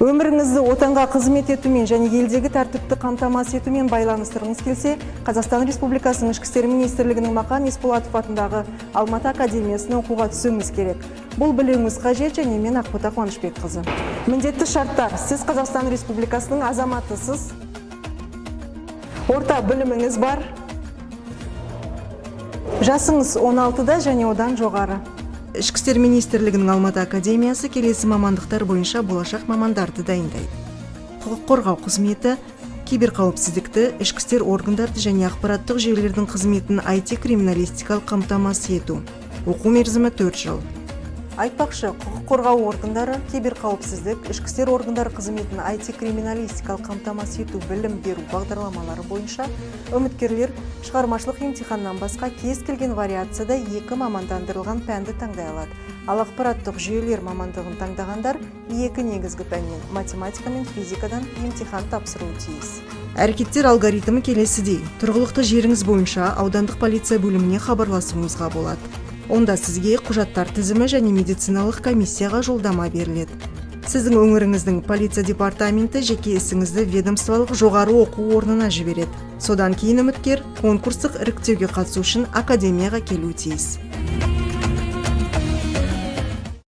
Өміріңізді отанға қызмет етумен және елдегі тәртіпті қамтамасыз етумен байланыстырғыңыз келсе, Қазақстан Республикасының Ішкі істер министрлігінің Мақан Есболатов атындағы Алматы академиясына оқуға түсуіңіз керек. Бұл білуіңіз қажет, және мен Ақбота Қуанышбекқызы. Міндетті шарттар: сіз Қазақстан Республикасының азаматысыз, орта біліміңіз бар, жасыңыз 16-да және одан жоғары. Ішкі істер министрлігінің Алматы академиясы келесі мамандықтар бойынша болашақ мамандарды дайындайды: құқық қорғау қызметі, киберқауіпсіздікті, ішкі істер органдарды және ақпараттық жүйелердің қызметін IT-криминалистикалық қамтамасыз ету. Оқу мерзімі 4 жыл. Айтпақшы, құқық қорғау органдары, киберқауіпсіздік, ішкі істер органдары қызметін IT-криминалистикалық қамтамасыз ету білім беру бағдарламалары бойынша үміткерлер шығармашылық емтиханнан басқа кез келген вариацияда 2 мамандандырылған пәнді таңдай алады. Ал ақпараттық жүйелер мамандығын таңдағандар 2 негізгі пәннен, математика мен физикадан емтихан тапсыруы тиіс. Әрекеттер алгоритмі келесідей: тұрғылықты жеріңіз бойынша аудандық полиция бөліміне хабарласуыңызға болады. Онда сізге құжаттар тізімі және медициналық комиссияға жолдама беріледі. Сіздің өңіріңіздің полиция департаменті жеке ісіңізді ведомстволық жоғары оқу орнына жібереді. Содан кейін үміткер конкурстық іріктеуге қатысу үшін академияға келуі тиіс.